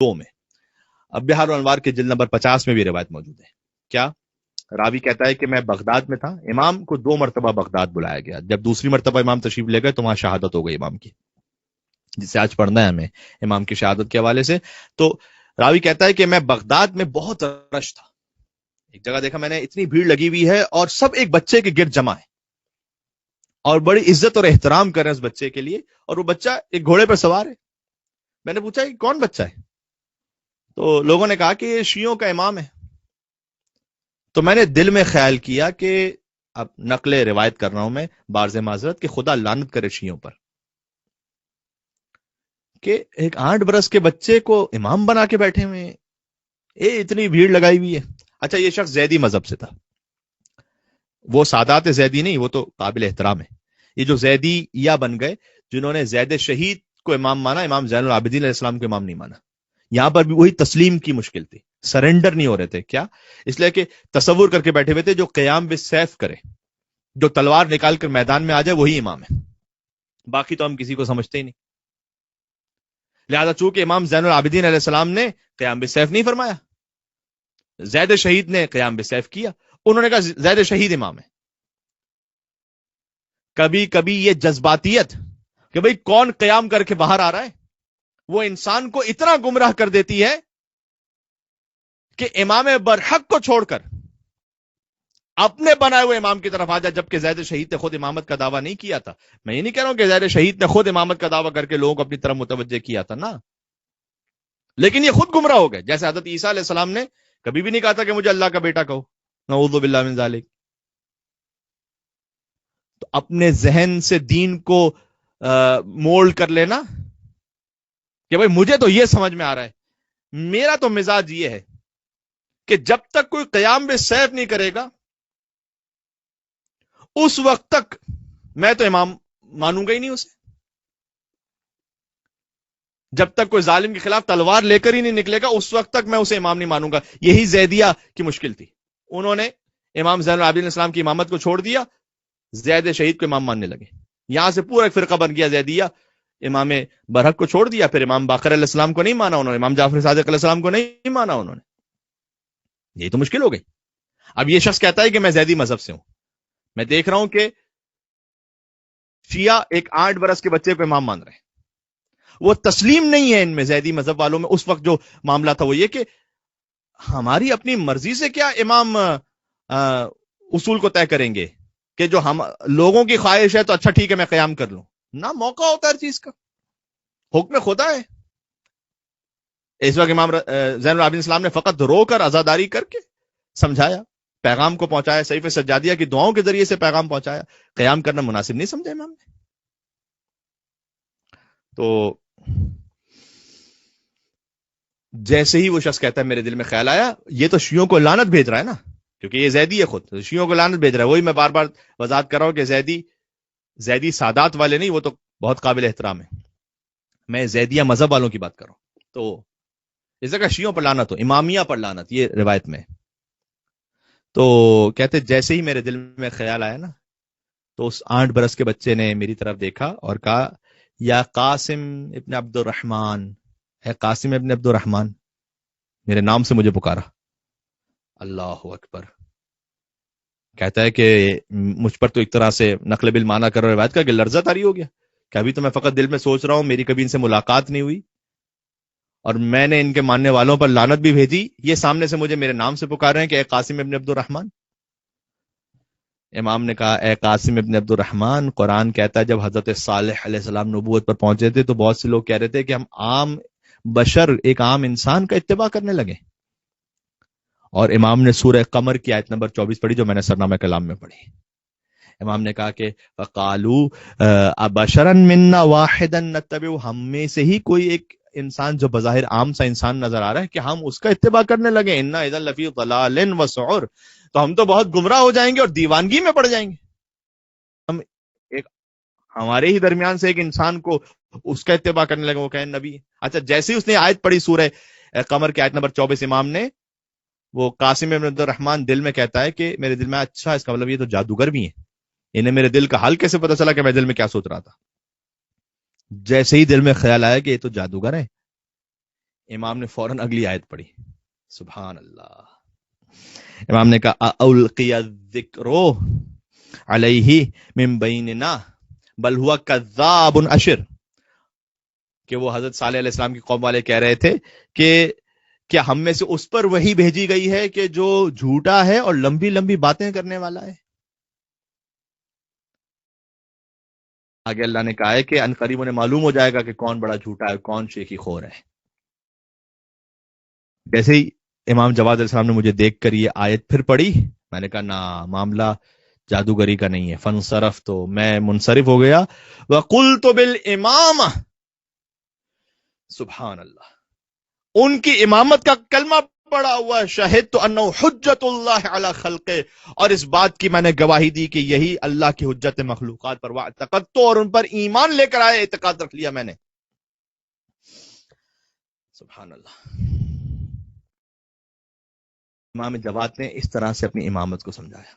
2 میں. اب بہار الانوار کے جلد نمبر 50 میں بھی روایت موجود ہے. کیا راوی کہتا ہے کہ میں بغداد میں تھا، امام کو 2 مرتبہ بغداد بلایا گیا. جب دوسری مرتبہ امام تشریف لے گئے تو وہاں شہادت ہو گئی امام کی، جسے آج پڑھنا ہے ہمیں امام کی شہادت کے حوالے سے. تو راوی کہتا ہے کہ میں بغداد میں بہت رش تھا. ایک جگہ دیکھا میں نے اتنی بھیڑ لگی ہوئی ہے اور سب ایک بچے کے گرد جمع ہے اور بڑی عزت اور احترام کر رہے ہیں اس بچے کے لیے، اور وہ بچہ ایک گھوڑے پر سوار ہے. میں نے پوچھا کہ کون بچہ ہے؟ تو لوگوں نے کہا کہ یہ شیعوں کا امام ہے. تو میں نے دل میں خیال کیا کہ اب نقل روایت کر رہا ہوں میں بارز معذرت کہ خدا لعنت کرے شیعوں پر کہ ایک 8 برس کے بچے کو امام بنا کے بیٹھے ہوئے ہیں، اتنی بھیڑ لگائی ہوئی ہے. اچھا یہ شخص زیدی مذہب سے تھا، وہ سادات زیدی نہیں، وہ تو قابل احترام ہے. یہ جو زیدی یا بن گئے جنہوں نے زید شہید کو امام مانا، امام زین العابدین علیہ السلام کو امام نہیں مانا. یہاں پر بھی وہی تسلیم کی مشکل تھی، سرنڈر نہیں ہو رہے تھے. کیا؟ اس لیے کہ تصور کر کے بیٹھے ہوئے تھے جو قیام بالسیف کرے، جو تلوار نکال کر میدان میں آ جائے وہی امام ہے، باقی تو ہم کسی کو سمجھتے ہی نہیں. لہذا چونکہ امام زین العابدین علیہ السلام نے قیام بالسیف نہیں فرمایا، زید شہید نے قیام بالسیف کیا، انہوں نے کہا زید شہید امام ہے. کبھی کبھی یہ جذباتیت کہ بھئی کون قیام کر کے باہر آ رہا ہے، وہ انسان کو اتنا گمراہ کر دیتی ہے کہ امام برحق کو چھوڑ کر اپنے بنائے ہوئے امام کی طرف آ جائے، جبکہ زید شہید نے خود امامت کا دعویٰ نہیں کیا تھا. میں یہ نہیں کہہ رہا ہوں کہ زید شہید نے خود امامت کا دعویٰ کر کے لوگوں کو اپنی طرف متوجہ کیا تھا نا، لیکن یہ خود گمراہ ہو گئے. جیسے حضرت عیسیٰ علیہ السلام نے کبھی بھی نہیں کہا تھا کہ مجھے اللہ کا بیٹا کہو، نعوذ باللہ من ذالک. تو اپنے ذہن سے دین کو مولڈ کر لینا کہ بھائی مجھے تو یہ سمجھ میں آ رہا ہے، میرا تو مزاج یہ ہے کہ جب تک کوئی قیام بالسیف نہیں کرے گا اس وقت تک میں تو امام مانوں گا ہی نہیں اسے. جب تک کوئی ظالم کے خلاف تلوار لے کر ہی نہیں نکلے گا اس وقت تک میں اسے امام نہیں مانوں گا. یہی زیدیہ کی مشکل تھی. انہوں نے امام زین العابدین علیہ السلام کی امامت کو چھوڑ دیا، زید شہید کو امام ماننے لگے. یہاں سے پورا ایک فرقہ بن گیا زیدیہ. امام برحق کو چھوڑ دیا، پھر امام باقر علیہ السلام کو نہیں مانا انہوں نے، امام جعفر صادق علیہ السلام کو نہیں مانا انہوں نے. یہ تو مشکل ہو گئی. اب یہ شخص کہتا ہے کہ میں زیدی مذہب سے ہوں. میں دیکھ رہا ہوں کہ شیعہ ایک 8 برس کے بچے کو امام مان رہے ہیں. وہ تسلیم نہیں ہے ان میں، زیدی مذہب والوں میں اس وقت جو معاملہ تھا وہ یہ کہ ہماری اپنی مرضی سے کیا امام اصول کو طے کریں گے کہ جو ہم لوگوں کی خواہش ہے تو اچھا ٹھیک ہے میں قیام کر لوں. نہ، موقع ہوتا ہے ہر چیز کا، حکم خدا ہے. اس وقت امام زین العابدین السلام نے فقط رو کر عزاداری کر کے سمجھایا، پیغام کو پہنچایا، صحیفہ سجادیہ کی دعاؤں کے ذریعے سے پیغام پہنچایا. قیام کرنا مناسب نہیں سمجھا امام نے. تو جیسے ہی وہ شخص کہتا ہے میرے دل میں خیال آیا، یہ تو شیعوں کو لعنت بھیج رہا ہے نا، کیونکہ یہ زیدی ہے خود، شیعوں کو لعنت بھیج رہا ہے. وہی میں بار بار وضاحت کر رہا ہوں کہ زیدی سادات والے نہیں، وہ تو بہت قابل احترام ہے. میں زیدیہ مذہب والوں کی بات کر رہا ہوں. تو اس جگہ شیعوں پر لعنت ہو، امامیہ پر لعنت، یہ روایت میں. تو کہتے جیسے ہی میرے دل میں خیال آیا نا تو اس 8 برس کے بچے نے میری طرف دیکھا اور کہا یا قاسم ابن عبد الرحمن، اے قاسم ابن عبد الرحمن، میرے نام سے مجھے پکارا. اللہ اکبر. کہتا ہے کہ مجھ پر تو ایک طرح سے نقل بالمعنی کر رہا روایت کا کہ لرزہ طاری ہو گیا کہ ابھی تو میں فقط دل میں سوچ رہا ہوں، میری کبھی ان سے ملاقات نہیں ہوئی اور میں نے ان کے ماننے والوں پر لعنت بھی بھیجی، یہ سامنے سے مجھے میرے نام سے پکار رہے ہیں کہ اے قاسم ابن عبد الرحمن. امام نے کہا اے قاسم ابن عبد الرحمن، قرآن کہتا ہے جب حضرت صالح علیہ السلام نبوت پر پہنچے تھے تو بہت سے لوگ کہہ رہے تھے کہ ہم عام بشر، ایک عام انسان کا اتباع کرنے لگے. اور امام نے سورہ قمر کی آیت نمبر 24 پڑھی جو میں نے سرنامہ کلام میں پڑھی. امام نے کہا کہ فَقَالُوا أَبَشَرًا مِنَّا وَاحِدًا نَتَّبِعُ، ہم میں سے ہی کوئی ایک انسان جو بظاہر عام سا انسان نظر آ رہا ہے کہ ہم اس کا اتباع کرنے لگے. اِنَّا إِذًا لَفِي ضَلَالٍ وَسُعُرٍ، تو ہم تو بہت گمراہ ہو جائیں گے اور دیوانگی میں پڑ جائیں گے. ہم ایک ہمارے ہی درمیان سے ایک انسان کو اس کا اتباع کرنے لگے، وہ کہیں نبی. اچھا جیسے ہی اس نے آیت پڑھی سورہ قمر کی آیت نمبر 24، امام نے وہ قاسم ابن عبد الرحمن دل میں کہتا ہے کہ میرے دل میں اچھا اس کا مطلب یہ تو جادوگر بھی ہیں، انہیں میرے دل کا حال کیسے پتا چلا کہ میں دل میں کیا سوچ رہا تھا. جیسے ہی دل میں خیال آیا کہ یہ تو جادوگر ہے، امام نے فوراً اگلی آیت پڑھی، سبحان اللہ. امام نے کہا اَأُلْقِيَ الذِّكْرُ عَلَيْهِ مِن بَيْنِنَا بل ہوا کذاب اشر، کہ وہ حضرت صالح علیہ السلام کی قوم والے کہہ رہے تھے کہ کیا ہم میں سے اس پر وحی بھیجی گئی ہے کہ جو جھوٹا ہے اور لمبی لمبی باتیں کرنے والا ہے. آگے اللہ نے کہا ہے کہ ان قریب انہیں معلوم ہو جائے گا کہ کون بڑا جھوٹا ہے، کون شیخی خور ہے. جیسے ہی امام جواد علیہ السلام نے مجھے دیکھ کر یہ آیت پھر پڑھی، میں نے کہا نا، معاملہ جادوگری کا نہیں ہے. فنصرف، تو میں منصرف ہو گیا. وقلت بالامامہ، سبحان اللہ، ان کی امامت کا کلمہ پڑا ہوا ہے. شہدت انہ حجت اللہ علی خلقہ، اور اس بات کی میں نے گواہی دی کہ یہی اللہ کی حجت مخلوقات پر. واعتقدت، اور ان پر ایمان لے کر آئے، اعتقاد رکھ لیا میں نے. سبحان اللہ. امام جواد نے اس طرح سے اپنی امامت کو سمجھایا.